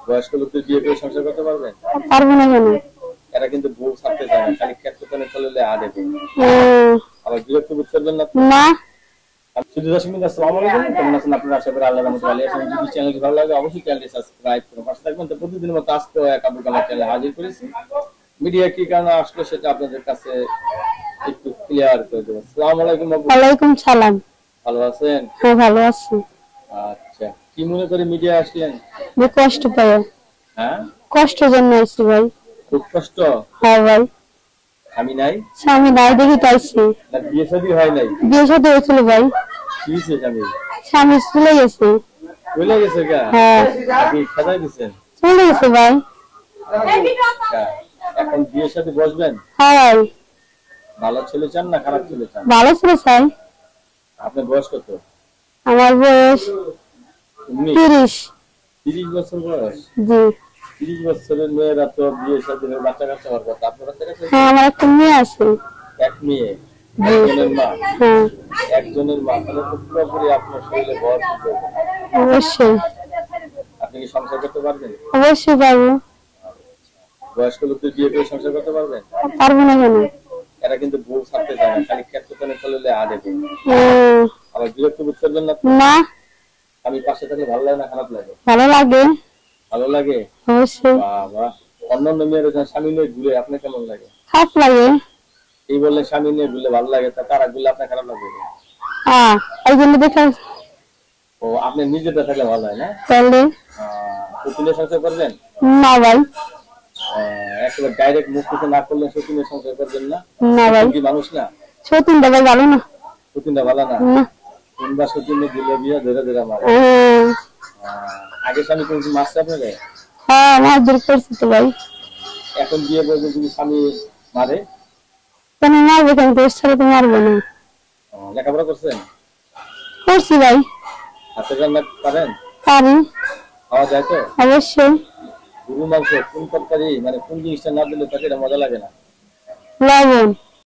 বয়স্ক লোকদের বিয়ে করে সংসার করতে পারবেন? পারবো না কেন? এরা কিন্তু বউ ছাড়তে চায় না, খালি ক্ষেত্রে চলে আগে আবার বিরক্ত বোধ করবেন না না। শুধু দর্শক বিন্দু আসসালামু আলাইকুম, কেমন আছেন আপনারা? আশা করি আল্লাহর রহমতে ভালো আছেন। যদি চ্যানেলটি ভালো লাগে অবশ্যই চ্যানেলটি সাবস্ক্রাইব করে পাশে থাকবেন। তো প্রতিদিনের মতো আজকেও এক আব্দুল কালাম চ্যানেলে হাজির করেছি। মিডিয়া কি কারণে আসলো সেটা আপনাদের কাছে একটু ক্লিয়ার করে দেবো। আসসালামু আলাইকুম আব্বু। ওয়ালাইকুম সালাম। ভালো আছেন? হ্যাঁ ভালো আছি। আচ্ছা, কি মনে করে মিডিয়া আসলেন? কষ্ট পাই। হ্যাঁ, কষ্ট জন্য আইছি ভাই। খুব কষ্ট? হ্যাঁ ভাই। স্বামী নাই? স্বামী নাই দেখি তাইছি। না বিয়ে শাদী হয় নাই? বিয়ে শাদী হয়েছিল ভাই। কি হয়েছে স্বামী? স্বামী চলে গেছে। চলে গেছে গা? হ্যাঁ। আপনি খাদাই দিচ্ছেন? চলে গেছে ভাই। এখন বিয়ে শাদী বসবেন? হ্যাঁ ভাই। ভালো ছেলে চান না খারাপ ছেলে চান? ভালো ছেলে চাই। আপনার বয়স কত? আমার বয়স 30। 30 বছর বয়স? জি। 30 বছরের মেয়েরা তো বিয়ে শাদী হয়ে বাচ্চা কাচ্চা হওয়ার কথা। আপনার বাচ্চা কাচ্চা? হ্যাঁ আমার একটা মেয়ে আছে। এক মেয়ে? একজনের মা? হ্যাঁ। একজনের মা, তাহলে তো পুরোপুরি আপনার শরীরে ভর দিতে হবে। অবশ্যই। আপনি কি সংসার করতে পারবেন? অবশ্যই পারবো। বয়স্ক লোকদের বিয়ে করে সংসার করতে পারবেন? পারবো না কেন? এরা কিন্তু বউ ছাড়তে চায় না, খালি ক্ষেত্রে চলে আগে আবার বিরক্ত বোধ করবেন না? না। আমি পাশে থাকলে ভালো লাগে না খারাপ লাগে? ভালো লাগে। ভালো লাগে? অবশ্যই। বাবা, অন্যান্য মেয়েরা যখন স্বামী নিয়ে ঘুরে আপনার কেমন লাগে? খারাপ লাগে। এই বললে স্বামী নিয়ে ঘুরলে ভালো লাগে, তা তারা ঘুরলে আপনার খারাপ লাগে? এই জন্য দেখা। ও, আপনি নিজেটা থাকলে ভালো হয় না? তাহলে সতীনের সংসার করবেন? না ভাই। একেবারে ডাইরেক্ট মুখ কিছু না করলে সতীনের সংসার করবেন না? না ভাই। কি মানুষ না? সতীনটা ভাই ভালো না। সতীনটা ভালো না? না। কোনবা সতীনে দিলে বিয়ে ধরে ধরে মারে। আগে স্বামী কিন্তু মারছে আপনাকে? হ্যাঁ মারধর করছি তো ভাই। এখন বিয়ে বলতে যদি স্বামী মারে? কেন মারবে? কেন দেশ ছাড়া তো মারবে না। লেখাপড়া করছেন? করছি ভাই। হাতের রান্না পারেন? পারি। খাওয়া যায় তো? অবশ্যই। গরু মাংস কোন তরকারি মানে কোন জিনিসটা না দিলে তাকে এটা মজা লাগে না? লবণ।